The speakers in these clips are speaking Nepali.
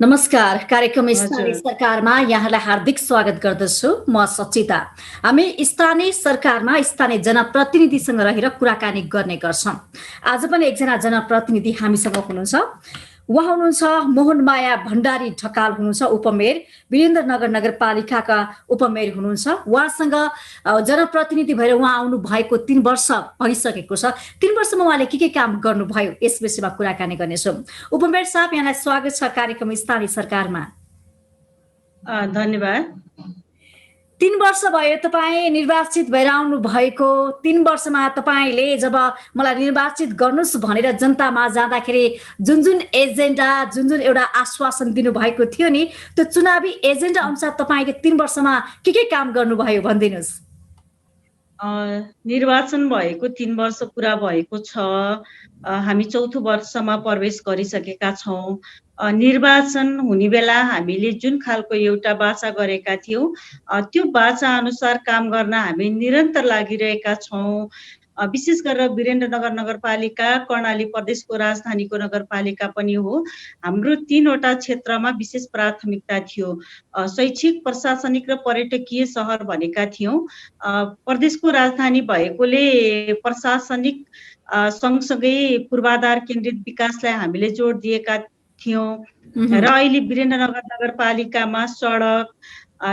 नमस्कार। कार्यक्रम स्थानीय हजुर। सरकारमा यहाँलाई हार्दिक स्वागत गर्दछु। म सचिता। हामी स्थानीय सरकारमा स्थानीय जनप्रतिनिधिसँग रहेर कुराकानी गर्ने गर्छौं। आज पनि एकजना जनप्रतिनिधि हामीसँग हुनुहुन्छ। उहाँ हुनुहुन्छ मोहनमाया भण्डारी ढकाल हुनुहुन्छ उपमेयर, वीरेन्द्रनगर नगरपालिकाका उपमेयर हुनुहुन्छ। उहाँसँग जनप्रतिनिधि भएर उहाँ आउनु भएको 3 वर्ष भइसकेको छ। 3 वर्षमा उहाँले के काम गर्नुभयो यस विषयमा कुराकानी गर्नेछौँ। उपमेयर साहब, यहाँलाई स्वागत छ कार्यक्रम स्थानीय सरकारमा। धन्यवाद। 3 वर्ष भयो तपाईँ निर्वाचित भएर आउनु भएको। 3 वर्षमा तपाईले जब मलाई निर्वाचित गर्नुस् भनेर जनतामा जाँदाखेरि जुन एजेन्डा, जुन एउटा आश्वासन दिनुभएको थियो नि, त्यो चुनावी एजेन्डा अनुसार तपाईले 3 वर्षमा के काम गर्नुभयो भनिदिनुस्। निर्वाचन भएको 3 वर्ष पुरा भएको छ। हामी चौथो वर्षमा प्रवेश गरिसकेका छौँ। निर्वाचन हुने बेला हामीले जुन खालको एउटा बाचा गरेका थियौँ, त्यो बाचा अनुसार काम गर्न हामी निरन्तर लागिरहेका छौँ। विशेष गरेर वीरेन्द्रनगर नगरपालिका कर्णाली प्रदेशको राजधानीको नगरपालिका पनि हो। हाम्रो 3 वटा क्षेत्रमा विशेष प्राथमिकता थियो। शैक्षिक, प्रशासनिक र पर्यटकीय सहर भनेका थियौँ। प्रदेशको राजधानी भएकोले प्रशासनिक सँगसँगै पूर्वाधार केन्द्रित विकासलाई हामीले जोड दिएका थियौँ। र अहिले वीरेन्द्रनगर नगरपालिकामा सडक,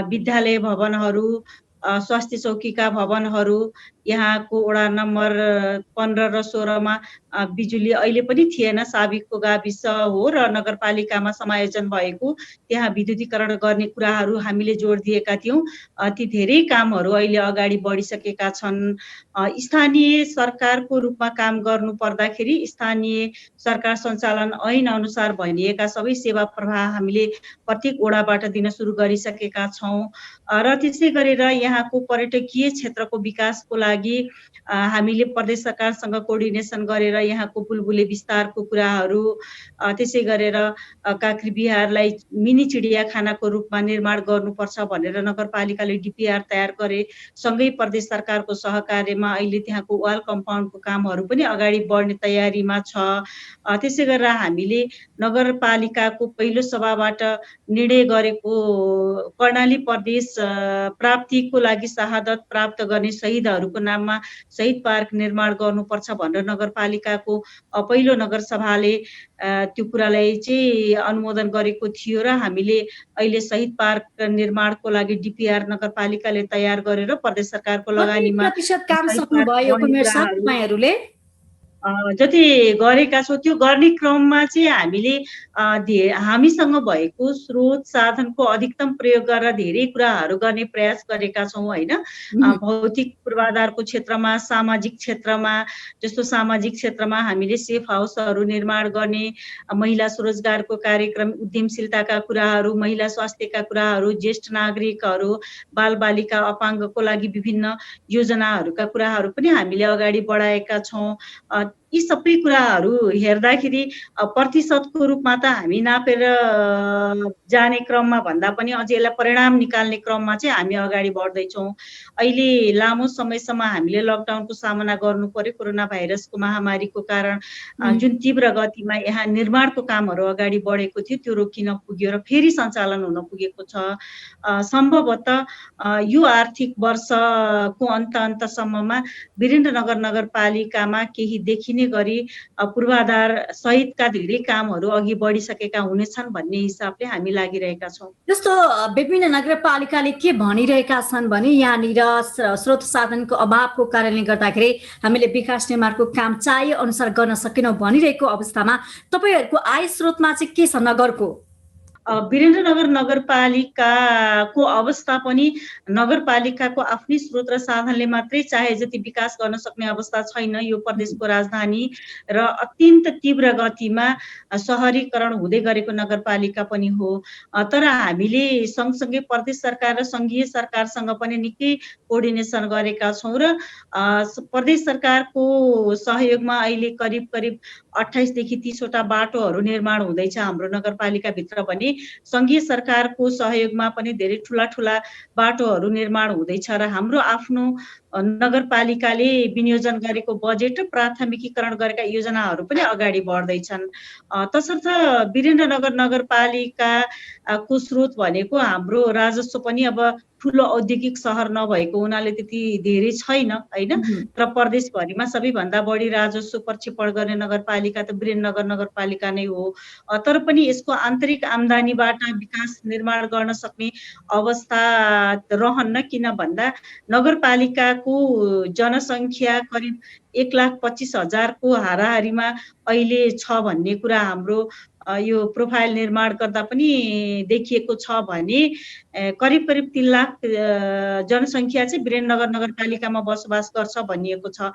विद्यालय भवनहरू, स्वास्थ्य चौकीका भवनहरू, यहाँको वडा नम्बर 15 र 16 मा बिजुली अहिले पनि थिएन। साबिकको गाविस हो र नगरपालिकामा समायोजन भएको, त्यहाँ विद्युतीकरण गर्ने कुराहरू हामीले जोड दिएका थियौँ। ती धेरै कामहरू अहिले अगाडि बढिसकेका छन्। स्थानीय सरकारको रूपमा काम गर्नु पर्दाखेरि स्थानीय सरकार सञ्चालन ऐन अनुसार भनिएका सबै सेवा प्रवाह हामीले प्रत्येक वडाबाट दिन सुरु गरिसकेका छौँ। र त्यसै गरेर यहाँको पर्यटकीय क्षेत्रको विकासको लागि हामीले प्रदेश सरकारसँग कोअर्डिनेसन गरेर यहाँको बुलबुले विस्तारको कुराहरू, त्यसै गरेर काँक्री बिहारलाई मिनी चिडियाखानाको रूपमा निर्माण गर्नुपर्छ भनेर नगरपालिकाले डिपिआर तयार गरे। सँगै प्रदेश सरकारको सहकार्यमा अहिले त्यहाँको वाल कम्पाउन्डको कामहरू पनि अगाडि बढ्ने तयारीमा छ। त्यसै गरेर हामीले नगरपालिकाको पहिलो सभाबाट निर्णय गरेको कर्णाली प्रदेश प्राप्तिको लागि शहादत प्राप्त गर्ने शहीदहरूको नाममा शहीद पार्क निर्माण गर्नुपर्छ भनेर नगरपालिकाको पहिलो नगरसभाले त्यो कुरालाई चाहिँ अनुमोदन गरेको थियो र हामीले अहिले शहीद पार्क निर्माणको लागि डिपिआर नगरपालिकाले तयार गरेर प्रदेश सरकारको लगानीमा प्रतिशत काम सक्नुभयो उपमेयर साहब तपाईहरुले? जति गरेका छौँ त्यो गर्ने क्रममा चाहिँ हामीले हामीसँग भएको स्रोत साधनको अधिकतम प्रयोग गरेर धेरै कुराहरू गर्ने प्रयास गरेका छौँ हैन। भौतिक पूर्वाधारको क्षेत्रमा, सामाजिक क्षेत्रमा, जस्तो सामाजिक क्षेत्रमा हामीले सेफ हाउसहरू निर्माण गर्ने, महिला स्वरोजगारको कार्यक्रम, उद्यमशीलताका कुराहरू, महिला स्वास्थ्यका कुराहरू, ज्येष्ठ नागरिकहरू, बालबालिका अपाङ्गको लागि विभिन्न योजनाहरूका कुराहरू पनि हामीले अगाडि बढाएका छौँ। यी सबै कुराहरू हेर्दाखेरि प्रतिशतको रूपमा त हामी नापेर जाने क्रममा भन्दा पनि अझै यसलाई परिणाम निकाल्ने क्रममा चाहिँ हामी अगाडि बढ्दैछौँ। अहिले लामो समयसम्म हामीले लकडाउनको सामना गर्नु पर्यो कोरोना भाइरसको महामारीको कारण। जुन तीव्र गतिमा यहाँ निर्माणको कामहरू अगाडि बढेको थियो त्यो रोकिन पुग्यो र फेरि सञ्चालन हुन पुगेको छ। सम्भवतः यो आर्थिक वर्षको अन्तसम्ममा वीरेन्द्रनगर नगरपालिकामा केही देखिने गरी पूर्वाधार सहितका धेरै कामहरू अघि बढिसकेका हुनेछन् भन्ने हिसाबले हामी लागिरहेका छौँ। जस्तो विभिन्न नगरपालिकाले के भनिरहेका छन् भने यहाँनिर स्रोत साधनको अभावको कारणले गर्दाखेरि हामीले विकास निर्माणको काम चाहे अनुसार गर्न सकेनौँ भनिरहेको अवस्थामा तपाईहरुको आय स्रोतमा चाहिँ के छ नगरको? वीरेन्द्रनगर नगरपालिकाको अवस्था पनि नगरपालिकाको आफ्नै स्रोत र साधनले मात्रै चाहे जति विकास गर्न सक्ने अवस्था छैन। यो प्रदेशको राजधानी र अत्यन्त तीव्र गतिमा शहरीकरण हुँदै गरेको नगरपालिका पनि हो। तर हामीले सँगसँगै प्रदेश सरकार र संघीय सरकारसँग पनि निकै कोअर्डिनेसन गरेका छौँ र प्रदेश सरकारको सहयोगमा अहिले करिब 28 देखि 30 वटा बाटोहरू निर्माण हुँदैछ हाम्रो नगरपालिकाभित्र भने सङ्घीय सरकारको सहयोगमा पनि धेरै ठुला बाटोहरू निर्माण हुँदैछ र हाम्रो आफ्नो नगरपालिकाले विनियोजन गरेको बजेट र प्राथमिकीकरण गरेका योजनाहरू पनि अगाडि बढ्दैछन्। तसर्थ वीरेन्द्रनगर नगरपालिकाको स्रोत भनेको हाम्रो राजस्व पनि अब ठुलो औद्योगिक सहर नभएको हुनाले त्यति धेरै छैन होइन, र प्रदेशभरिमा सबैभन्दा बढी राजस्व प्रक्षेपण गर्ने नगरपालिका त वीरेन्द्रनगर नगरपालिका नै हो। तर पनि यसको आन्तरिक आम्दानीबाट विकास निर्माण गर्न सक्ने अवस्था रहन्न, किन भन्दा नगरपालिकाको जनसङ्ख्या करिब 1,25,000 को हाराहारीमा अहिले छ भन्ने कुरा हाम्रो यो प्रोफाइल निर्माण गर्दा पनि देखिएको छ भने करिब 3 लाख जनसङ्ख्या चाहिँ वीरेन्द्रनगर नगरपालिकामा बसोबास गर्छ भनिएको छ।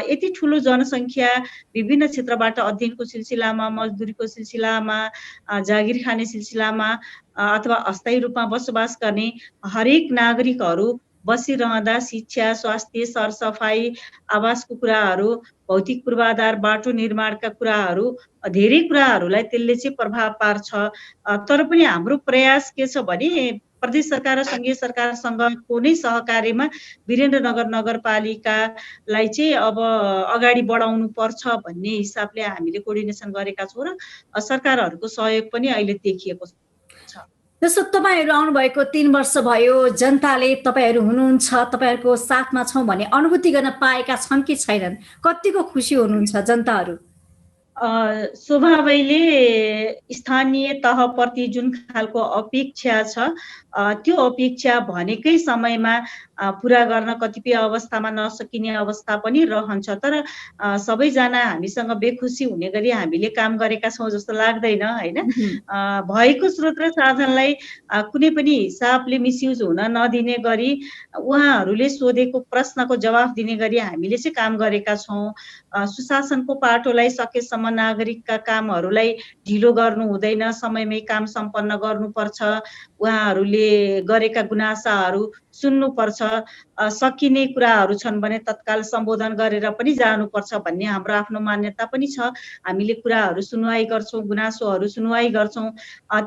यति ठुलो जनसङ्ख्या विभिन्न क्षेत्रबाट अध्ययनको सिलसिलामा, मजदुरीको सिलसिलामा, जागिर खाने सिलसिलामा अथवा अस्थायी रूपमा बसोबास गर्ने हरेक नागरिकहरू बसिरहँदा शिक्षा, स्वास्थ्य, सरसफाई, आवासको कुराहरू, भौतिक पूर्वाधार, बाटो निर्माणका कुराहरू, धेरै कुराहरूलाई त्यसले चाहिँ प्रभाव पार्छ। तर पनि हाम्रो प्रयास के छ भने प्रदेश सरकार र सङ्घीय सरकारसँगको नै सहकार्यमा वीरेन्द्रनगर नगरपालिकालाई चाहिँ अब अगाडि बढाउनु पर्छ भन्ने हिसाबले हामीले कोर्डिनेसन गरेका छौँ र सरकारहरूको सहयोग पनि अहिले देखिएको छ। जस्तो तपाईँहरू आउनुभएको 3 वर्ष भयो, जनताले तपाईँहरू हुनुहुन्छ, तपाईँहरूको साथमा छौँ भन्ने अनुभूति गर्न पाएका छन् कि छैनन्? कतिको खुसी हुनुहुन्छ जनताहरू? स्वभावैले स्थानीय तहप्रति जुन खालको अपेक्षा छ त्यो अपेक्षा भनेकै समयमा पुरा गर्न कतिपय अवस्थामा नसकिने अवस्था पनि रहन्छ। तर सबैजना हामीसँग बेखुसी हुने गरी हामीले काम गरेका छौँ जस्तो लाग्दैन होइन। भएको स्रोत र साधनलाई कुनै पनि हिसाबले मिसयुज हुन नदिने गरी उहाँहरूले सोधेको प्रश्नको जवाफ दिने गरी हामीले चाहिँ काम गरेका छौँ। सुशासनको पाटोलाई सकेसम्म नागरिकका कामहरूलाई ढिलो गर्नु हुँदैन, समयमै काम सम्पन्न गर्नुपर्छ, उहाँहरूले गरेका गुनासाहरू सुन्नुपर्छ, सकिने कुराहरू छन् भने तत्काल सम्बोधन गरेर पनि जानुपर्छ भन्ने हाम्रो आफ्नो मान्यता पनि छ। हामीले कुराहरू सुनवाई गर्छौँ, गुनासोहरू सुनवाई गर्छौँ।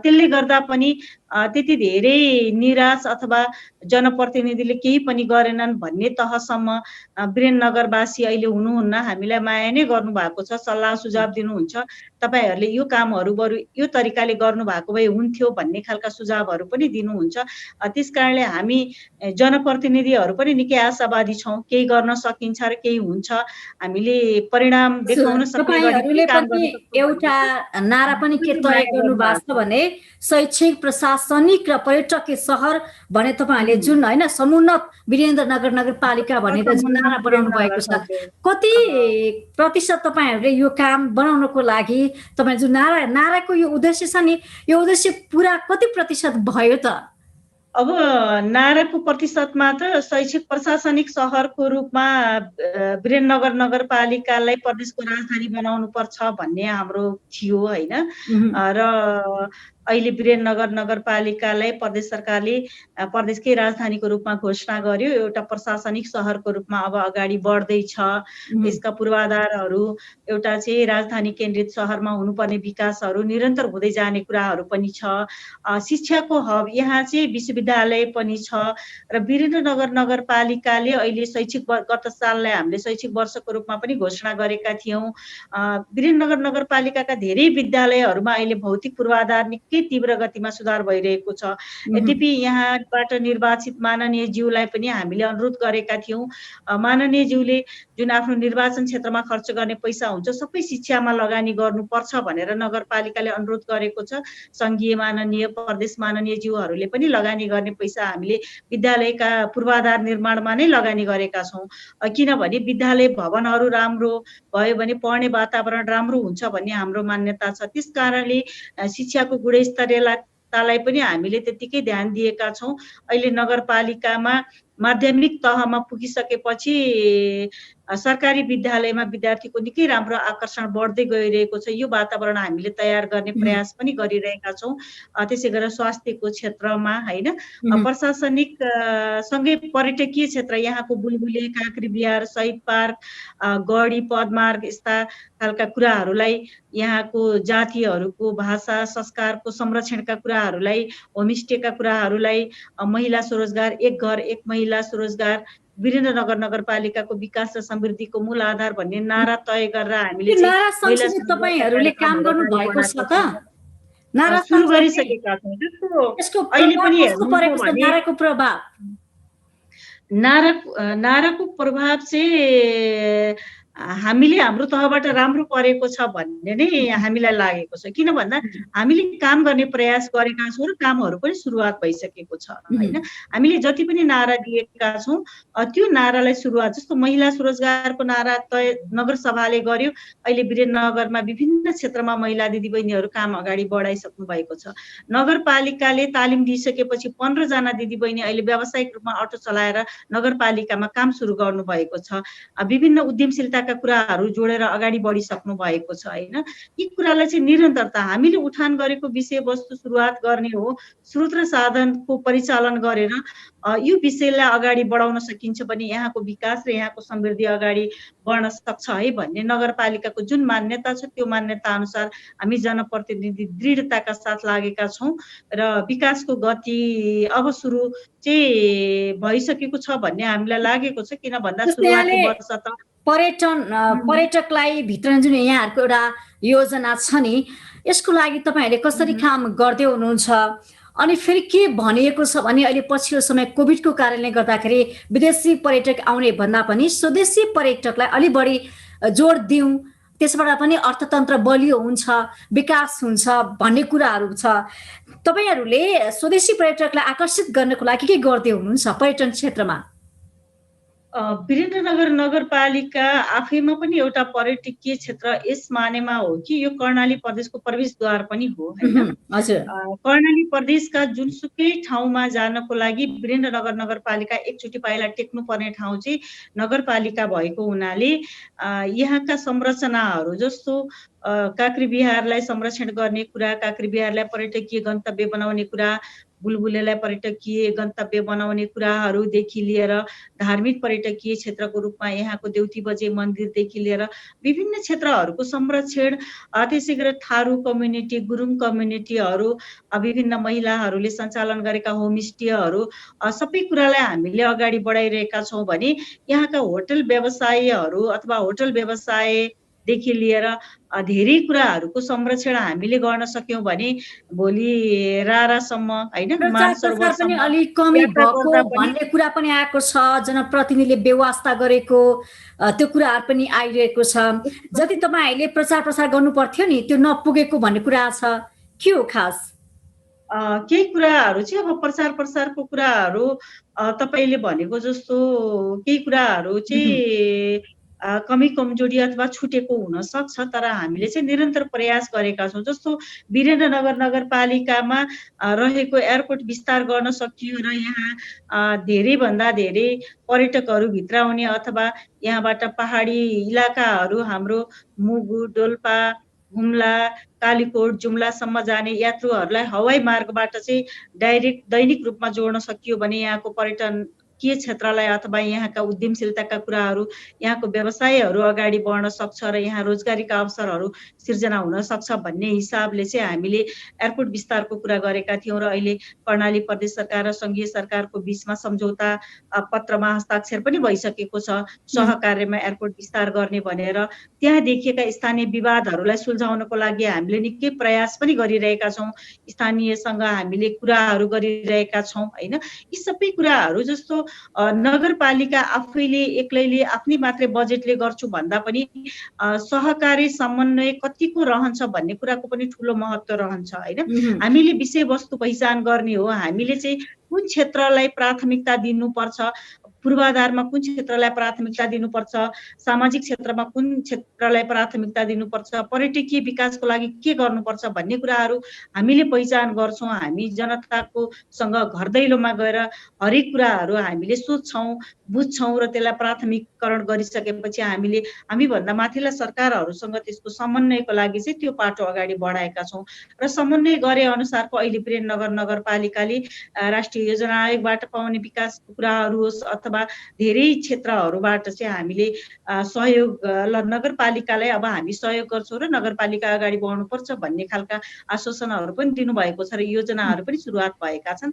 त्यसले गर्दा पनि त्यति धेरै निराश अथवा जनप्रतिनिधिले केही पनि गरेनन् भन्ने तहसम्म वीरेन्द्रनगरवासी अहिले हुनुहुन्न। हामीलाई माया नै गर्नुभएको छ, सल्लाह सुझाव दिनुहुन्छ, तपाईँहरूले यो कामहरू बरु यो तरिकाले गर्नुभएको भए हुन्थ्यो भन्ने खालका सुझावहरू पनि दिनुहुन्छ। त्यसकारणले हामी जनप्रतिनिधिहरू पनि निकै आशावादी छौँ, केही गर्न सकिन्छ र केही हुन्छ, हामीले परिणाम देखाउन सक्ने गरी काम गर्न सक्छौँ। एउटा नारा पनि के तय गर्नु भएको छ भने शैक्षिक, प्रशासनिक र पर्यटकीय सहर भने तपाईँहरूले जुन होइन समुन्नत वीरेन्द्रनगर नगरपालिका भनेर जुन नारा बनाउनु भएको छ, कति प्रतिशत तपाईँहरूले यो काम बनाउनको लागि तपाईँ जुन नाराको यो उद्देश्य छ नि, यो उद्देश्य पुरा कति प्रतिशत भयो त? अब नाराको प्रतिशतमा त शैक्षिक प्रशासनिक सहरको रूपमा वीरेन्द्रनगर नगरपालिकालाई प्रदेशको राजधानी बनाउनु पर्छ भन्ने हाम्रो थियो होइन। र अहिले वीरेन्द्रनगर नगरपालिकालाई प्रदेश सरकारले प्रदेशकै राजधानीको रूपमा घोषणा गर्यो। एउटा प्रशासनिक सहरको रूपमा अब अगाडि बढ्दैछ। यसका पूर्वाधारहरू एउटा चाहिँ राजधानी केन्द्रित सहरमा हुनुपर्ने विकासहरू निरन्तर हुँदै जाने कुराहरू पनि छ। शिक्षाको हब यहाँ चाहिँ विश्वविद्यालय पनि छ र वीरेन्द्रनगर नगरपालिकाले अहिले गत साललाई हामीले शैक्षिक वर्षको रूपमा पनि घोषणा गरेका थियौँ। वीरेन्द्रनगर नगरपालिकाका धेरै विद्यालयहरूमा अहिले भौतिक पूर्वाधार निकै तीव्र गतिमा सुधार भइरहेको छ। यद्यपि यहाँबाट निर्वाचित माननीय ज्यूलाई पनि हामीले अनुरोध गरेका थियौँ, माननीय ज्यूले जुन आफ्नो निर्वाचन क्षेत्रमा खर्च गर्ने पैसा हुन्छ सबै शिक्षामा लगानी गर्नुपर्छ भनेर नगरपालिकाले अनुरोध गरेको छ। सङ्घीय माननीय, प्रदेश माननीय ज्यूहरूले पनि लगानी गर्ने पैसा हामीले विद्यालयका पूर्वाधार निर्माणमा नै लगानी गरेका छौँ। किनभने विद्यालय भवनहरू राम्रो भयो भने पढ्ने वातावरण राम्रो हुन्छ भन्ने हाम्रो मान्यता छ। त्यस कारणले शिक्षाको गुणस्तरीयतालाई पनि हामीले त्यतिकै ध्यान दिएका छौँ। अहिले नगरपालिकामा माध्यमिक तहमा पुगिसकेपछि सरकारी विद्यालयमा विद्यार्थीको निकै राम्रो आकर्षण बढ्दै गइरहेको छ। यो वातावरण हामीले तयार गर्ने प्रयास पनि गरिरहेका छौँ। त्यसै गरेर स्वास्थ्यको क्षेत्रमा हैन, प्रशासनिक सँगै पर्यटकीय क्षेत्र यहाँको बुलबुले, काँक्रेबिहार, शहीद पार्क, गढी, पदमार्ग यस्ता खालका कुराहरूलाई, यहाँको जातिहरूको भाषा, संस्कारको संरक्षणका कुराहरूलाई, होमस्टेका कुराहरूलाई, महिला स्वरोजगार, एक घर एक महिला स्वरोजगार, वीरेन्द्रनगर नगरपालिकाको विकास र समृद्धिको मूल आधार भन्ने नारा तय गरेर हामीले यो चाहिँ नारा महिला सँगसँगै तपाईँहरूले काम गर्नु भएको छ त? नारा सुरु सँगसँगै गरिसकेका छौँ। जस्तो यसको अहिले प्रभाव पनि कस्तो हेर्नुहुन्छ परेको छ? भने नाराको प्रभाव नाराको प्रभाव चाहिँ हामीले हाम्रो तहबाट राम्रो परेको छ भन्ने नै हामीलाई लागेको छ। किन भन्दा हामीले काम गर्ने प्रयास गरेका छौँ र कामहरू पनि सुरुवात भइसकेको छ हैन। हामीले जति पनि नारा दिएका छौँ त्यो नारालाई सुरुवात, जस्तो महिला स्वरोजगारको नारा तय नगरसभाले गर्यो। अहिले वीरेन्द्रनगरमा विभिन्न क्षेत्रमा महिला दिदीबहिनीहरू काम अगाडि बढाइसक्नु भएको छ। नगरपालिकाले तालिम दिइसकेपछि 15 जना दिदीबहिनी अहिले व्यावसायिक रूपमा अटो चलाएर नगरपालिकामा काम सुरु गर्नु भएको छ। विभिन्न उद्यमशीलताका कुराहरू जोडेर अगाडि बढिसक्नु भएको छ हैन। यी कुरालाई चाहिँ निरन्तरता हामीले उठान गरेको विषयवस्तु सुरुवात गर्ने हो। स्रोत र साधनको परिचालन गरेर यो विषयलाई अगाडि बढाउन सकिन्छ भने यहाँको विकास र यहाँको समृद्धि अगाडि बढ्न सक्छ है भन्ने नगरपालिकाको जुन मान्यता छ, त्यो मान्यता अनुसार हामी जनप्रतिनिधि दृढताका साथ लागेका छौँ र विकासको गति अब सुरु चाहिँ भइसकेको छ भन्ने हामीलाई लागेको छ। किन भन्दा सुरुवाती वर्ष त पर्यटकलाई भित्र जुन यहाँहरूको एउटा योजना छ नि, यसको लागि तपाईँहरूले कसरी काम गर्दै हुनुहुन्छ? अनि फेरि के भनिएको छ भने अहिले पछिल्लो समय कोभिडको कारणले गर्दाखेरि विदेशी पर्यटक आउने भन्दा पनि स्वदेशी पर्यटकलाई अलि बढी जोड दिउँ, त्यसबाट पनि अर्थतन्त्र बलियो हुन्छ, विकास हुन्छ भन्ने कुराहरू छ। तपाईँहरूले स्वदेशी पर्यटकलाई आकर्षित गर्नको लागि के गर्दै हुनुहुन्छ पर्यटन क्षेत्रमा? वीरेन्द्रनगर नगरपालिका आफैमा पनि एउटा पर्यटकीय क्षेत्र यस मानेमा हो कि यो कर्णाली प्रदेशको प्रवेशद्वार पनि हो हैन। कर्णाली प्रदेशका जुनसुकै ठाउँमा जानको लागि वीरेन्द्रनगर नगरपालिका एकचोटि पाइला टेक्नुपर्ने ठाउँ चाहिँ नगरपालिका भएको हुनाले यहाँका संरचनाहरू, जस्तो काँक्रेबिहारलाई संरक्षण गर्ने कुरा, काँक्रेबिहारलाई पर्यटकीय गन्तव्य बनाउने कुरा, बुलबुलेलाई पर्यटकीय गन्तव्य बनाउने कुराहरूदेखि लिएर धार्मिक पर्यटकीय क्षेत्रको रूपमा यहाँको देउती बजे मन्दिरदेखि लिएर विभिन्न क्षेत्रहरूको संरक्षण, त्यसै गरेर थारू कम्युनिटी, गुरुङ कम्युनिटीहरू, विभिन्न महिलाहरूले सञ्चालन गरेका होमस्टेहरू, सबै कुरालाई हामीले अगाडि बढाइरहेका छौँ भने यहाँका होटल व्यवसायीहरू अथवा होटल व्यवसायदेखि लिएर धेरै कुराहरूको संरक्षण हामीले गर्न सक्यौँ भने भोलि रारासम्म हैन, पनि अलिक कमी भएको भन्ने कुरा पनि आएको छ। जनप्रतिनिधिले व्यवस्था गरेको त्यो कुराहरू पनि आइरहेको छ। जति तपाईँहरूले प्रचार गर्नु पर्थ्यो नि त्यो नपुगेको भन्ने कुरा छ, के हो खास? केही कुराहरू चाहिँ अब प्रचारको कुराहरू तपाईँले भनेको जस्तो केही कुराहरू चाहिँ कमी कमजोरी अथवा छुटेको हुन सक्छ, तर हामीले चाहिँ निरन्तर प्रयास गरेका छौँ। जस्तो वीरेन्द्रनगर नगरपालिकामा रहेको एयरपोर्ट विस्तार गर्न सकियो र यहाँ धेरैभन्दा धेरै पर्यटकहरू भित्र आउने अथवा यहाँबाट पहाडी इलाकाहरू हाम्रो मुगु, डोल्पा, हुम्ला, कालीकोट, जुम्लासम्म जाने यात्रुहरूलाई हवाई मार्गबाट चाहिँ डाइरेक्ट दैनिक रूपमा जोड्न सकियो भने यहाँको पर्यटकीय क्षेत्रलाई अथवा यहाँका उद्यमशीलताका कुराहरू, यहाँको व्यवसायहरू अगाडि बढ्न सक्छ र यहाँ रोजगारीका अवसरहरू सिर्जना हुन सक्छ भन्ने हिसाबले चाहिँ हामीले एयरपोर्ट विस्तारको कुरा गरेका थियौँ र अहिले कर्णाली प्रदेश सरकार र सङ्घीय सरकारको बीचमा सम्झौता पत्रमा हस्ताक्षर पनि भइसकेको छ सहकार्यमा एयरपोर्ट विस्तार गर्ने भनेर। त्यहाँ देखिएका स्थानीय विवादहरूलाई सुल्झाउनको लागि हामीले निकै प्रयास पनि गरिरहेका छौँ, स्थानीयसँग हामीले कुराहरू गरिरहेका छौँ हैन। यी सबै कुराहरू जस्तो नगरपालिका आफैले एक्लैले आफ्नै मात्रै बजेटले गर्छु भन्दा पनि सहकारी समन्वय कतिको रहन्छ भन्ने कुराको पनि ठुलो महत्त्व रहन्छ हैन। हामीले विषयवस्तु पहिचान गर्ने हो, हामीले चाहिँ कुन क्षेत्रलाई प्राथमिकता दिनुपर्छ, पूर्वाधारमा कुन क्षेत्रलाई प्राथमिकता दिनुपर्छ, सामाजिक क्षेत्रमा कुन क्षेत्रलाई प्राथमिकता दिनुपर्छ, पर्यटकीय विकासको लागि के गर्नुपर्छ भन्ने कुराहरू हामीले पहिचान गर्छौँ। हामी जनताको सँग घर दैलोमा गएर हरेक कुराहरू हामीले सोध्छौँ, बुझ्छौँ र त्यसलाई प्राथमिकरण गरिसकेपछि हामीभन्दा माथिल्ला सरकारहरूसँग त्यसको समन्वयको लागि चाहिँ त्यो पाटो अगाडि बढाएका छौँ र समन्वय गरे अनुसारको अहिले वीरेन्द्रनगर नगरपालिकाले राष्ट्रिय योजना आयोगबाट पाउने विकासको कुराहरू होस् अथवा धेरै क्षेत्रहरूबाट चाहिँ हामीले सहयोग नगरपालिकालाई अब हामी सहयोग गर्छौँ र नगरपालिका अगाडि बढ्नुपर्छ भन्ने खालका आश्वासनहरू पनि दिनुभएको छ र योजनाहरू पनि सुरुवात भएका छन्।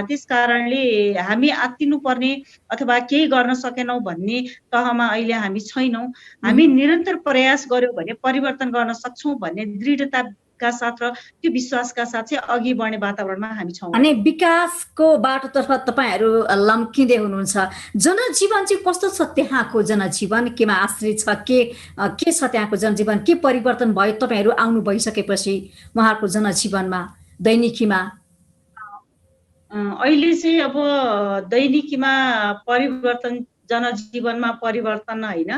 त्यस कारणले हामी आत्तिनुपर्ने अथवा केही गर्न सकेनौँ भन्ने तहमा अहिले हामी छैनौँ। हामी निरन्तर प्रयास गर्यौँ भने परिवर्तन गर्न सक्छौँ भन्ने दृढताका साथ र त्यो विश्वासका साथ चाहिँ अघि बढ्ने वातावरणमा हामी छौँ। अनि विकासको बाटोतर्फ तपाईँहरू लम्किँदै हुनुहुन्छ। जनजीवन चाहिँ कस्तो छ त्यहाँको जनजीवन? केमा आश्रित छ? के छ त्यहाँको जनजीवन? के परिवर्तन भयो तपाईँहरू आउनु भइसकेपछि उहाँहरूको जनजीवनमा, दैनिकीमा? अहिले चाहिँ अब दैनिकीमा परिवर्तन, जनजीवनमा परिवर्तन होइन,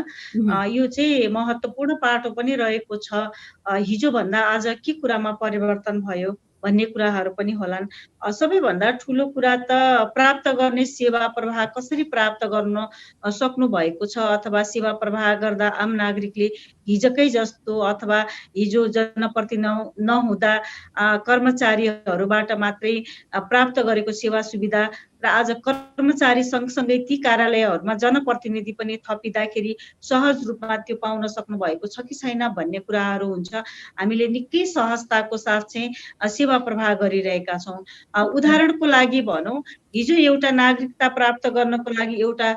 यो चाहिँ महत्त्वपूर्ण पाटो पनि रहेको छ। हिजोभन्दा आज के कुरामा परिवर्तन भयो भन्ने कुराहरू पनि होलान्। सबैभन्दा ठुलो कुरा त प्राप्त गर्ने सेवा प्रवाह कसरी प्राप्त गर्न सक्नु भएको छ अथवा सेवा प्रवाह गर्दा आम नागरिकले हिजोकै जस्तो अथवा हिजो जनप्रतिनिधि नहुँदा कर्मचारीहरूबाट मात्रै प्राप्त गरेको सेवा सुविधा र आज कर्मचारी सँगसँगै ती कार्यालयहरूमा जनप्रतिनिधि पनि थपिँदाखेरि सहज रूपमा त्यो पाउन सक्नु भएको छ कि छैन भन्ने कुराहरू हुन्छ। हामीले निकै सहजताको साथ चाहिँ सेवा प्रवाह गरिरहेका छौँ। उदाहरणको लागि भनौँ, हिजो एउटा नागरिकता प्राप्त गर्नको लागि एउटा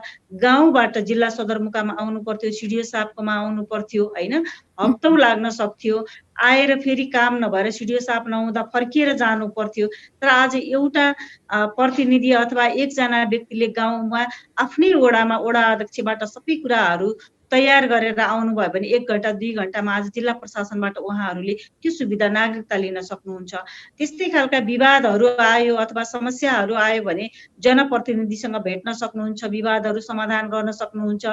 गाउँबाट जिल्ला सदरमुकाममा आउनु पर्थ्यो, सिडिओ साहबकोमा आउनु पर्थ्यो होइन, हप्तौँ लाग्न सक्थ्यो। आएर फेरि काम नभएर सिडिओ साहब नहुँदा फर्किएर जानु पर्थ्यो। तर आज एउटा प्रतिनिधि अथवा एकजना व्यक्तिले गाउँमा आफ्नै वडामा वडा अध्यक्षबाट सबै कुराहरू तयार गरेर आउनुभयो भने 1 घण्टा 2 घण्टामा आज जिल्ला प्रशासनबाट उहाँहरूले त्यो सुविधा नागरिकता लिन सक्नुहुन्छ। त्यस्तै खालका विवादहरू आयो अथवा समस्याहरू आयो भने जनप्रतिनिधिसँग भेट्न सक्नुहुन्छ, विवादहरू समाधान गर्न सक्नुहुन्छ।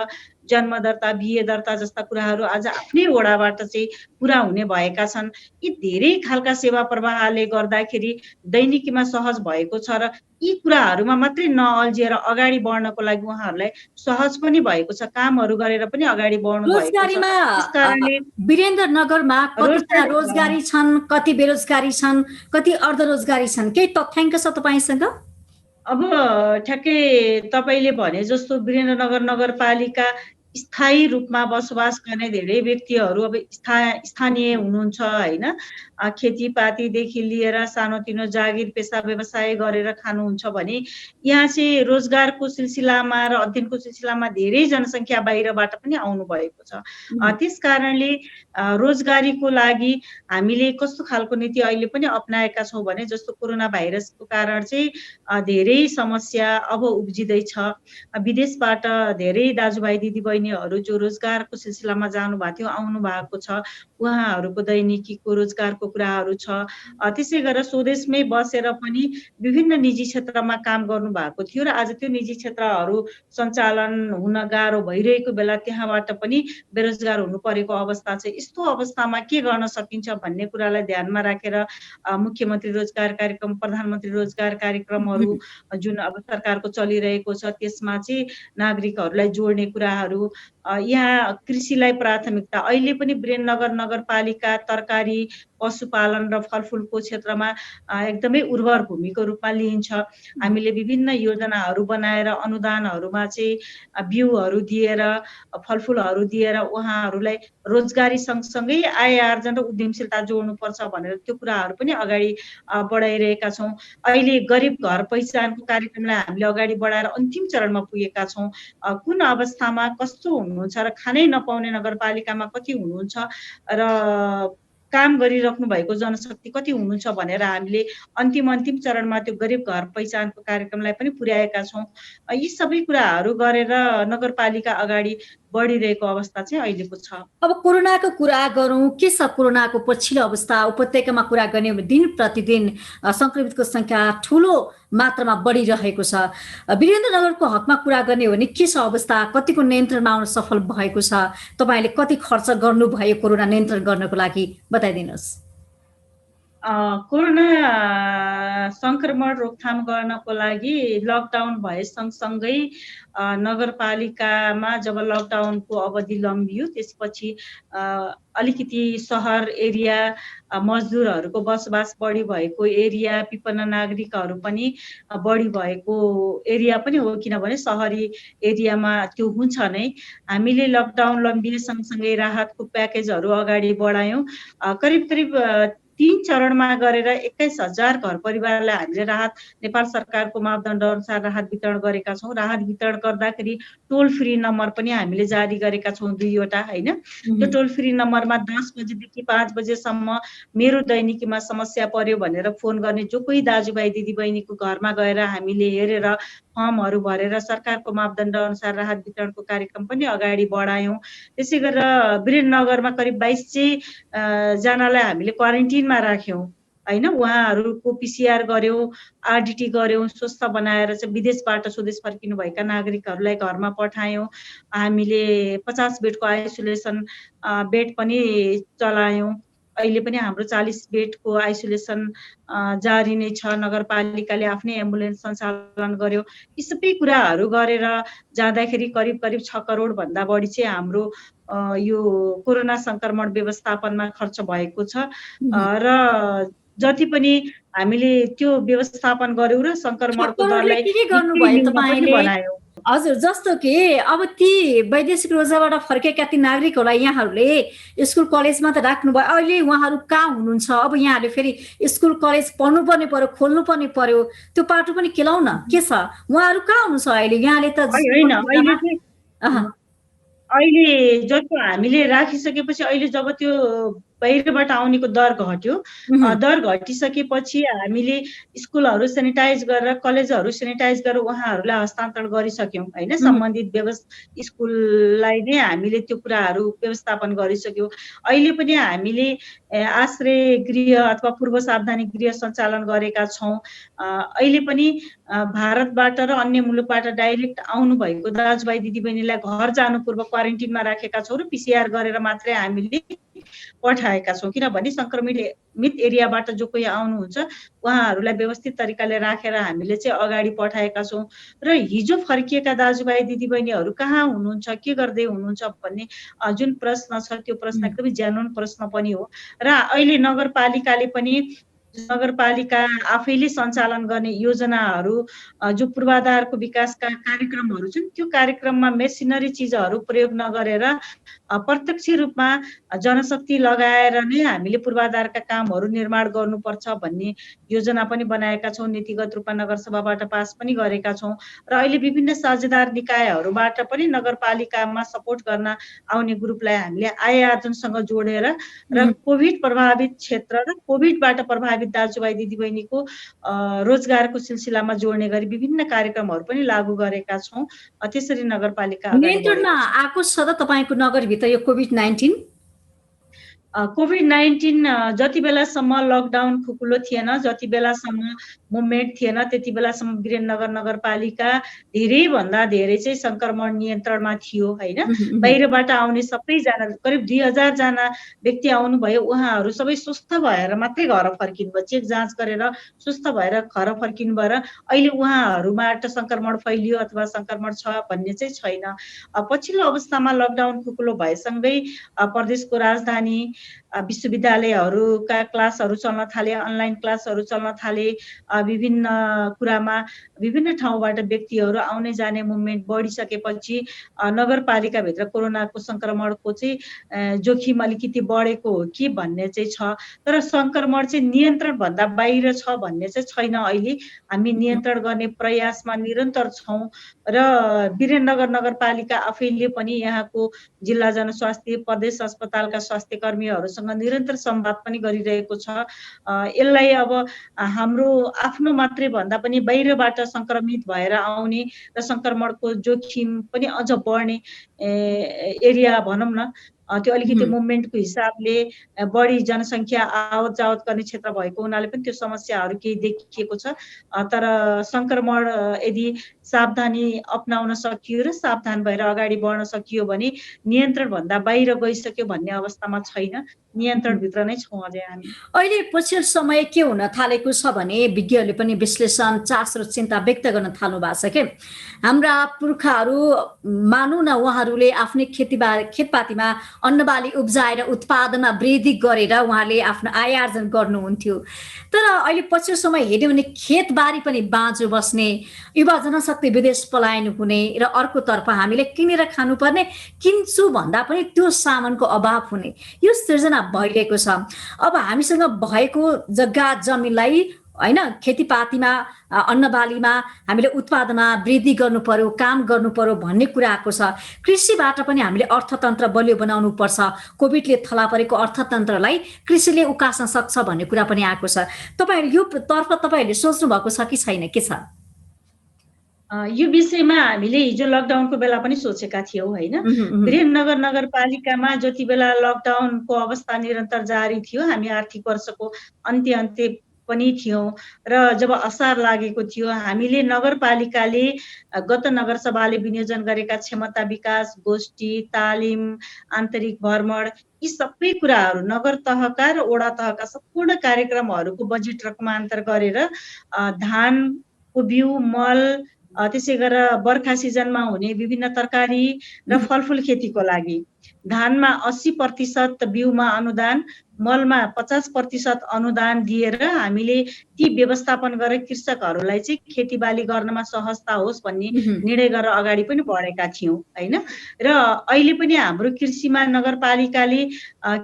जन्म दर्ता, बिहे दर्ता जस्ता कुराहरू आज आफ्नै वडाबाट चाहिँ पुरा हुने भएका छन्। यी धेरै खालका सेवा प्रवाहले गर्दाखेरि दैनिकीमा सहज भएको छ र यी कुराहरूमा मात्रै नअल्झिएर अगाडि बढ्नको लागि उहाँहरूलाई सहज पनि भएको छ, कामहरू गरेर पनि अगाडि बढ्नु भएको छ। रोजगारीमा त्यसकारणले वीरेन्द्रनगरमा कतिजना रोजगारी छन्, कति बेरोजगारी छन्, कति अर्धरोजगारी छन्? केही तथ्याङ्क छ तपाईँसँग? अब ठ्याक्कै तपाईँले भने जस्तो वीरेन्द्रनगर नगरपालिका स्थायी रूपमा बसोबास गर्ने धेरै व्यक्तिहरू अब स्थानीय हुनुहुन्छ होइन, खेतीपातीदेखि लिएर सानोतिनो जागिर पेसा व्यवसाय गरेर खानुहुन्छ भने यहाँ चाहिँ रोजगारको सिलसिलामा र अध्ययनको सिलसिलामा धेरै जनसङ्ख्या बाहिरबाट पनि आउनु भएको छ। त्यस कारणले रोजगारीको लागि हामीले कस्तो खालको नीति अहिले पनि अपनाएका छौँ भने जस्तो कोरोना भाइरसको कारण चाहिँ धेरै समस्या अब उब्जिँदैछ। विदेशबाट धेरै दाजुभाइ दिदीबहिनीहरू जो रोजगारको सिलसिलामा जानु भएको थियो आउनु भएको छ, उहाँहरूको दैनिकीको रोजगारको कुराहरू छ। त्यसै गरेर स्वदेशमै बसेर पनि विभिन्न निजी क्षेत्रमा काम गर्नु भएको थियो र आज त्यो निजी क्षेत्रहरू सञ्चालन हुन गाह्रो भइरहेको बेला त्यहाँबाट पनि बेरोजगार हुनु परेको अवस्था छ। यस्तो अवस्थामा के गर्न सकिन्छ भन्ने कुरालाई ध्यानमा राखेर मुख्यमन्त्री रोजगार कार्यक्रम, प्रधानमन्त्री रोजगार कार्यक्रमहरू जुन अब सरकारको चलिरहेको छ त्यसमा चाहिँ नागरिकहरूलाई जोड्ने कुराहरू, यहाँ कृषिलाई प्राथमिकता अहिले पनि वीरेन्द्रनगर नगरपालिका तरकारी, पशुपालन र फलफुलको क्षेत्रमा एकदमै उर्वर भूमिको रूपमा लिइन्छ। हामीले विभिन्न योजनाहरू बनाएर अनुदानहरूमा चाहिँ बिउहरू दिएर, फलफुलहरू दिएर उहाँहरूलाई रोजगारी सँगसँगै आय आर्जन र उद्यमशीलता जोड्नुपर्छ भनेर त्यो कुराहरू पनि अगाडि बढाइरहेका छौँ। अहिले गरिब घर पहिचानको कार्यक्रमलाई हामीले अगाडि बढाएर अन्तिम चरणमा पुगेका छौँ। कुन अवस्थामा कस्तो हुनुहुन्छ र खानै नपाउने नगरपालिकामा कति हुनुहुन्छ र काम गरिराख्नु भएको जनशक्ति कति हुनुहुन्छ भनेर हामीले अन्तिम चरणमा त्यो गरिब घर पहिचानको कार्यक्रमलाई पनि पुर्याएका छौँ। यी सबै कुराहरू गरेर नगरपालिका अगाडि बढिरहेको अवस्था चाहिँ अहिलेको छ। अब कोरोनाको कुरा गरौँ, के छ कोरोनाको पछिल्लो अवस्था? उपत्यकामा कुरा गर्ने हो भने दिन प्रतिदिन सङ्क्रमितको सङ्ख्या ठुलो मात्रामा बढिरहेको छ। वीरेन्द्रनगरको हकमा कुरा गर्ने हो भने के छ अवस्था? कतिको नियन्त्रणमा आउन सफल भएको छ? तपाईँले कति खर्च गर्नुभयो कोरोना नियन्त्रण गर्नको लागि बताइदिनुहोस्। कोरोना सङ्क्रमण रोकथाम गर्नको लागि लकडाउन भए सँगसँगै नगरपालिकामा जब लकडाउनको अवधि लम्बियो त्यसपछि अलिकति सहर एरिया मजदुरहरूको बसोबास बढी भएको एरिया, विपन्न नागरिकहरू पनि बढी भएको एरिया पनि हो, किनभने सहरी एरियामा त्यो हुन्छ नै। हामीले लकडाउन लम्बिए सँगसँगै राहतको प्याकेजहरू अगाडि बढायौँ। करिब करिब 3 चरणमा गरेर 21,000 घर परिवारलाई हामीले राहत नेपाल सरकारको मापदण्ड अनुसार राहत वितरण गरेका छौँ। राहत वितरण गर्दाखेरि टोल फ्री नम्बर पनि हामीले जारी गरेका छौँ 2 वटा हैन। त्यो टोल फ्री नम्बरमा 10 बजेदेखि 5 बजेसम्म मेरो दैनिकीमा समस्या पर्यो भनेर फोन गर्ने जो कोही दाजुभाइ दिदीबहिनीको घरमा गएर हामीले हेरेर फर्महरू भरेर सरकारको मापदण्ड अनुसार राहत वितरणको कार्यक्रम पनि अगाडि बढायौँ। त्यसै गरेर वीरेन्द्रनगरमा करिब 2200 जनालाई हामीले क्वारेन्टिनमा राख्यौँ हैन। उहाँहरूको पिसिआर गर्यौँ, आरडिटी गर्यौँ, स्वस्थ बनाएर चाहिँ विदेशबाट स्वदेश फर्किनु भएका नागरिकहरूलाई घरमा पठायौँ। हामीले 50 बेडको आइसोलेसन बेड पनि चलायौँ। अहिले पनि हाम्रो 40 बेडको आइसोलेसन जारी नै छ। नगरपालिकाले आफ्नै एम्बुलेन्स सञ्चालन गर्यो। यी सबै कुराहरू गरेर जाँदाखेरि करिब करिब 6 करोड भन्दा बढी चाहिँ हाम्रो यो कोरोना सङ्क्रमण व्यवस्थापनमा खर्च भएको छ। र जति पनि हामीले त्यो व्यवस्थापन गर्यौँ र सङ्क्रमणको दरलाई के गर्नुभयो तपाईँले? बनायौँ। हजुर, जस्तो कि अब ती वैदेशिक रोजगारबाट फर्केका ती नागरिकहरूलाई यहाँहरूले स्कुल कलेजमा त राख्नुभयो, अहिले उहाँहरू कहाँ हुनुहुन्छ? अब यहाँहरूले फेरि स्कुल कलेज पढ्नुपर्ने पर्यो, खोल्नुपर्ने पर्यो, त्यो पाटो पनि केलाउ न, के छ? उहाँहरू कहाँ हुनुहुन्छ अहिले? यहाँले त अहिले जस्तो हामीले राखिसकेपछि अहिले जब त्यो बाहिरबाट आउनेको दर घट्यो, दर घटिसकेपछि हामीले स्कुलहरू सेनिटाइज गरेर कलेजहरू सेनिटाइज गरेर उहाँहरूलाई हस्तान्तरण गरिसक्यौँ हैन। सम्बन्धित स्कुललाई नै हामीले त्यो कुराहरू व्यवस्थापन गरिसक्यौँ। अहिले पनि हामीले आश्रय गृह अथवा पूर्व सावधानी गृह सञ्चालन गरेका छौँ। अहिले पनि भारतबाट र अन्य मुलुकबाट डाइरेक्ट आउनु भएको दाजुभाइ दिदीबहिनीलाई घर जानु पूर्व क्वारेन्टिनमा राखेका छौँ र पिसिआर गरेर मात्रै हामीले पठाएका छौँ। किनभने सङ्क्रमित एरियाबाट जो कोही आउनुहुन्छ उहाँहरूलाई व्यवस्थित तरिकाले राखेर हामीले चाहिँ अगाडि पठाएका छौँ। र हिजो फर्किएका दाजुभाइ दिदीबहिनीहरू कहाँ हुनुहुन्छ, के गर्दै हुनुहुन्छ भन्ने जुन प्रश्न छ त्यो प्रश्न एकदमै जेन्युन प्रश्न पनि हो। र अहिले नगरपालिकाले पनि नगरपालिका आफैले सञ्चालन गर्ने योजनाहरू जो पूर्वाधारको विकासका कार्यक्रमहरू छन् त्यो कार्यक्रममा मेसिनरी चिजहरू प्रयोग नगरेर प्रत्यक्ष रूपमा जनशक्ति लगाएर नै हामीले पूर्वाधारका कामहरू निर्माण गर्नुपर्छ भन्ने योजना पनि बनाएका छौँ। नीतिगत रूपमा नगरसभाबाट पास पनि गरेका छौँ र अहिले विभिन्न साझेदार निकायहरूबाट पनि नगरपालिकामा सपोर्ट गर्न आउने ग्रुपलाई हामीले आय आर्जनसँग जोडेर र कोभिड प्रभावित क्षेत्र र कोभिडबाट प्रभावित दाजुभाइ दिदीबहिनीको रोजगारको सिलसिलामा जोड्ने गरी विभिन्न कार्यक्रमहरू पनि लागू गरेका छौँ। त्यसरी नगरपालिका नियन्त्रणमा आएको छ त तपाईँको नगरभित्र यो कोभिड-19? कोभिड-19 जति बेलासम्म लकडाउन खुकुलो थिएन, जति बेलासम्म मुभमेन्ट थिएन, त्यति बेलासम्म वीरेन्द्रनगर नगरपालिका धेरैभन्दा धेरै चाहिँ सङ्क्रमण नियन्त्रणमा थियो हैन। बाहिरबाट आउने सबैजना करिब 2000 जना व्यक्ति आउनुभयो, उहाँहरू सबै स्वस्थ भएर मात्रै घर फर्किनु भयो। चेक जाँच गरेर स्वस्थ भएर घर फर्किनु भएर अहिले उहाँहरूबाट सङ्क्रमण फैलियो अथवा सङ्क्रमण छ भन्ने चाहिँ छैन। पछिल्लो अवस्थामा लकडाउन खुकुलो भएसँगै प्रदेशको राजधानी विश्वविद्यालयहरूका क्लासहरू चल्न थाले, अनलाइन क्लासहरू चल्न थाले। विभिन्न कुरामा विभिन्न ठाउँबाट व्यक्तिहरू आउने जाने मुभमेन्ट बढिसकेपछि नगरपालिकाभित्र कोरोनाको सङ्क्रमणको चाहिँ जोखिम अलिकति बढेको हो कि भन्ने चाहिँ छ। तर सङ्क्रमण चाहिँ नियन्त्रणभन्दा बाहिर छ भन्ने चाहिँ छैन। अहिले हामी नियन्त्रण गर्ने प्रयासमा निरन्तर छौँ र वीरेन्द्रनगर नगरपालिका आफैले पनि यहाँको जिल्ला जनस्वास्थ्य प्रदेश अस्पतालका स्वास्थ्य कर्मीहरूसँग उहाँसँग निरन्तर संवाद पनि गरिरहेको छ। यसलाई अब हाम्रो आफ्नो मात्रै भन्दा पनि बाहिरबाट संक्रमित भएर आउने र संक्रमणको जोखिम पनि अझ बढ्ने एरिया भनौँ न, त्यो अलिकति मुभमेन्टको हिसाबले बढी जनसङ्ख्या आवत जावत गर्ने क्षेत्र भएको हुनाले पनि त्यो समस्याहरू केही देखिएको छ। तर संक्रमण यदि सावधानी अपनाउन सकियो र सावधान भएर अगाडि बढ्न सकियो भने नियन्त्रणभन्दा बाहिर गइसक्यो भन्ने अवस्थामा छैन, नियन्त्रणभित्र नै छौँ अझै हामी। अहिले पछिल्लो समय के हुन थालेको छ भने विज्ञहरूले पनि विश्लेषण, चासो र चिन्ता व्यक्त गर्न थाल्नु भएको छ के हाम्रा पुर्खाहरू मानौ न उहाँहरूले आफ्नै खेतपातीमा अन्नबाली उब्जाएर उत्पादनमा वृद्धि गरेर उहाँले आफ्नो आय आर्जन गर्नुहुन्थ्यो। तर अहिले पछिल्लो समय हेऱ्यो भने खेतबारी पनि बाँझो बस्ने, युवा जनशक्ति विदेश पलायन हुने र अर्कोतर्फ हामीले किनेर खानुपर्ने, किन्छु भन्दा पनि त्यो सामानको अभाव हुने यो सृजना भइरहेको छ। अब हामीसँग भएको जग्गा जमिनलाई हैन खेतीपातीमा अन्नबालीमा हामीले उत्पादनमा वृद्धि गर्नु पर्यो, काम गर्नु पर्यो भन्ने कुरा आएको छ। कृषिबाट पनि हामीले अर्थतन्त्र बलियो बनाउनु पर्छ, कोभिडले थला परेको अर्थतन्त्रलाई कृषिले उकास्न सक्छ भन्ने कुरा पनि आएको छ। तपाईहरु यो तर्फ तपाईहरुले सोच्नु भएको छ कि छैन, के छ? यो विषयमा हामीले हिजो लकडाउनको बेला पनि सोचेका थियौँ होइन। वीरेन्द्रनगर नगरपालिकामा जति बेला लकडाउनको अवस्था निरन्तर जारी थियो, हामी आर्थिक वर्षको अन्त्य पनि थियौँ र जब असार लागेको थियो हामीले नगरपालिकाले गत नगरसभाले विनियोजन गरेका क्षमता विकास गोष्ठी, तालिम, आन्तरिक भ्रमण यी सबै कुराहरू नगर तहका र वडा तहका सम्पूर्ण कार्यक्रमहरूको बजेट रकमान्तर गरेर धानको बिउ, मल, त्यसै गरेर बर्खा सिजनमा हुने विभिन्न तरकारी र फलफुल खेतीको लागि धानमा 80% बिउमा अनुदान, मलमा 50% अनुदान दिएर हामीले ती व्यवस्थापन गरेर कृषकहरूलाई चाहिँ खेतीबाली गर्नमा सहजता होस् भन्ने निर्णय गरेर अगाडि पनि बढेका थियौँ हैन। र अहिले पनि हाम्रो कृषिमा नगरपालिकाले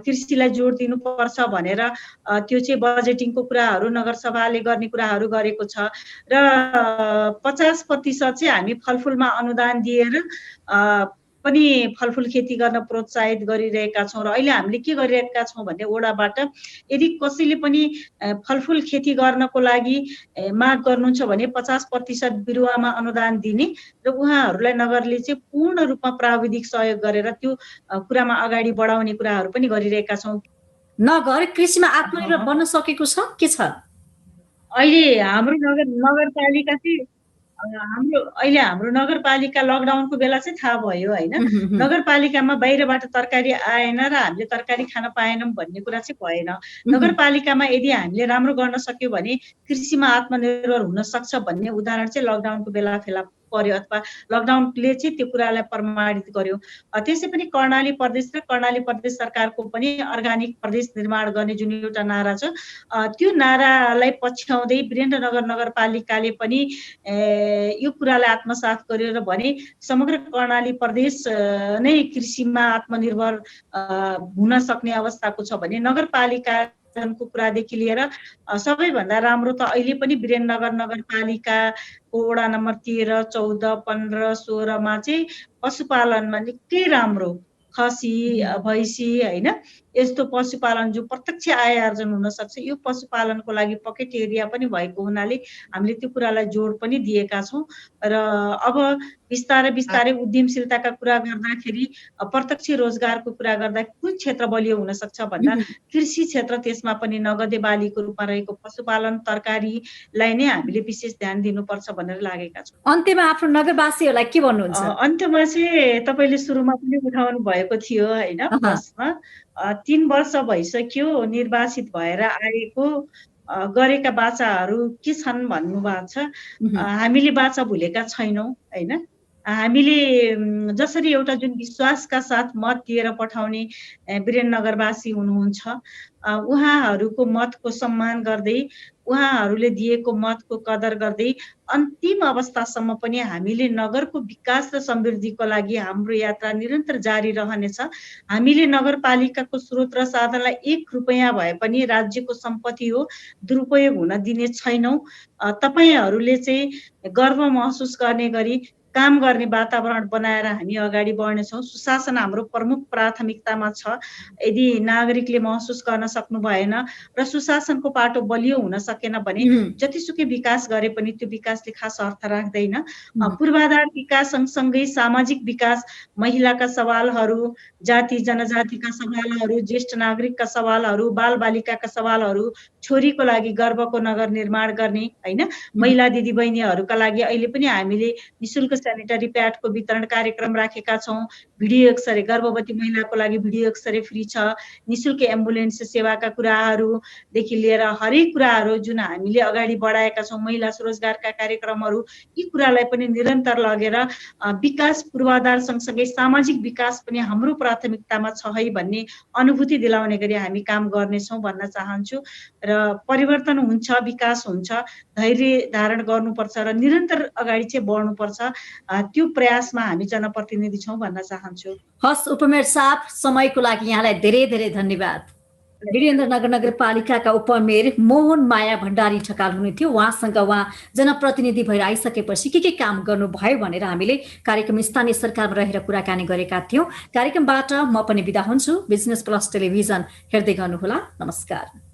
कृषिलाई जोड दिनुपर्छ भनेर त्यो चाहिँ बजेटिङको कुराहरू नगरसभाले गर्ने कुराहरू गरेको छ र 50% चाहिँ हामी फलफुलमा अनुदान दिएर पनि फलफुल खेती गर्न प्रोत्साहित गरिरहेका छौँ। र अहिले हामीले के गरिरहेका छौँ भने वडाबाट यदि कसैले पनि फलफुल खेती गर्नको लागि माग गर्नुहुन्छ भने 50% बिरुवामा अनुदान दिने र उहाँहरूलाई नगरले चाहिँ पूर्ण रूपमा प्राविधिक सहयोग गरेर त्यो कुरामा अगाडि बढाउने कुराहरू पनि गरिरहेका छौँ। नगर कृषिमा आत्मनिर्भर बन्न सकेको छ के छ? अहिले हाम्रो नगरपालिका चाहिँ हाम्रो नगरपालिका लकडाउनको बेला चाहिँ थाहा भयो हैन। नगरपालिकामा बाहिरबाट तरकारी आएन र हामीले तरकारी खान पाएनौँ भन्ने कुरा चाहिँ भएन। नगरपालिकामा यदि हामीले राम्रो गर्न सक्यो भने कृषिमा आत्मनिर्भर हुन सक्छ भन्ने उदाहरण चाहिँ लकडाउनको बेला फेला पर्यो अथवा लकडाउनले चाहिँ त्यो कुरालाई प्रमाणित गर्यो। त्यसै पनि कर्णाली प्रदेश र कर्णाली प्रदेश सरकारको पनि अर्गानिक प्रदेश निर्माण गर्ने जुन एउटा नारा छ, त्यो नारालाई पछ्याउँदै वीरेन्द्रनगर नगरपालिकाले पनि यो कुरालाई आत्मसात गरेर भने समग्र कर्णाली प्रदेश नै कृषिमा आत्मनिर्भर हुन सक्ने अवस्थाको छ भने नगरपालिकाको कुरादेखि लिएर सबैभन्दा राम्रो त अहिले पनि वीरेन्द्रनगर नगरपालिकाको वडा नम्बर 13, 14, 15, 16 मा चाहिँ पशुपालनमा निकै राम्रो खसी, भैँसी हैन यस्तो पशुपालन जो प्रत्यक्ष आय आर्जन हुन सक्छ, यो पशुपालनको लागि पकेट एरिया पनि भएको हुनाले हामीले त्यो कुरालाई जोड पनि दिएका छौँ। र अब बिस्तारै उद्यमशीलताका कुरा गर्दाखेरि प्रत्यक्ष रोजगारको कुरा गर्दा कुन क्षेत्र बलियो हुन सक्छ भन्दा कृषि क्षेत्र, त्यसमा पनि नगदे बालीको रूपमा रहेको पशुपालन, तरकारीलाई नै हामीले विशेष ध्यान दिनुपर्छ भनेर लागेका छौँ। अन्त्यमा आफ्नो नगरवासीहरूलाई के भन्नुहुन्छ? अन्त्यमा चाहिँ तपाईले सुरुमा पनि उठाउनु भएको थियो हैन प्रश्न। 3 वर्ष भइसक्यो निर्वाचित भएर आएको गरेका बाचाहरू के छन् भन्नुभएको छ। हामीले बाचा भुलेका छैनौँ हैन। हामीले जसरी एउटा जुन विश्वासका साथ मत दिएर पठाउने वीरेन्द्रनगरवासी हुनुहुन्छ, उहाँहरूको मतको सम्मान गर्दै, उहाँहरूले दिएको मतको कदर गर्दै अन्तिम अवस्थासम्म पनि हामीले नगरको विकास र समृद्धिको लागि हाम्रो यात्रा निरन्तर जारी रहनेछ। हामीले नगरपालिकाको स्रोत र साधनलाई 1 रुपैयाँ भए पनि राज्यको सम्पत्ति हो, दुरुपयोग हुन दिने छैनौँ। तपाईहरूले चाहिँ गर्व महसुस गर्ने गरी काम गर्ने वातावरण बनाएर हामी अगाडि बढ्नेछौँ। सुशासन हाम्रो प्रमुख प्राथमिकतामा छ। यदि नागरिकले महसुस गर्न सक्नु भएन र सुशासनको पाटो बलियो हुन सकेन भने जतिसुकै विकास गरे पनि त्यो विकासले खास अर्थ राख्दैन। पूर्वाधार विकास सँगसँगै सामाजिक विकास, महिलाका सवालहरू, जाति जनजातिका सवालहरू, ज्येष्ठ नागरिकका सवालहरू, बालबालिकाका सवालहरू, छोरीको लागि गर्वको नगर निर्माण गर्ने हैन, महिला दिदीबहिनीहरूका लागि अहिले पनि हामीले निशुल्क सेनिटरी प्याडको वितरण कार्यक्रम राखेका छौँ। भिडियो एक्सरे गर्भवती महिलाको लागि भिडियो एक्सरे फ्री छ। निशुल्क एम्बुलेन्स सेवाका कुराहरूदेखि लिएर हरेक कुराहरू जुन हामीले अगाडि बढाएका छौँ, महिला स्वरोजगारका कार्यक्रमहरू, यी कुरालाई पनि निरन्तर लगेर विकास पूर्वाधार सँगसँगै सामाजिक विकास पनि हाम्रो प्राथमिकतामा छ है भन्ने अनुभूति दिलाउने गरी हामी काम गर्नेछौँ भन्न चाहन्छु। र परिवर्तन हुन्छ, विकास हुन्छ, धैर्य धारण गर्नुपर्छ र निरन्तर अगाडि चाहिँ बढ्नुपर्छ। त्यो प्रयासमा हामी जनप्रतिनिधि छौँ भन्न चाहन्छु। हस् उपमेयर साहब, समयको लागि यहाँलाई धेरै धेरै धन्यवाद। वीरेन्द्रनगर नगरपालिकाका उपमेयर मोहन माया भण्डारी ढकाल हुनुहुन्थ्यो। उहाँसँग उहाँ जनप्रतिनिधि भएर आइसकेपछि के काम गर्नुभयो भनेर हामीले कार्यक्रम स्थानीय सरकारमा रहेर कुराकानी गरेका थियौँ। कार्यक्रमबाट म पनि बिदा हुन्छु। बिजनेस प्लस टेलिभिजन हेर्दै गर्नुहोला। नमस्कार।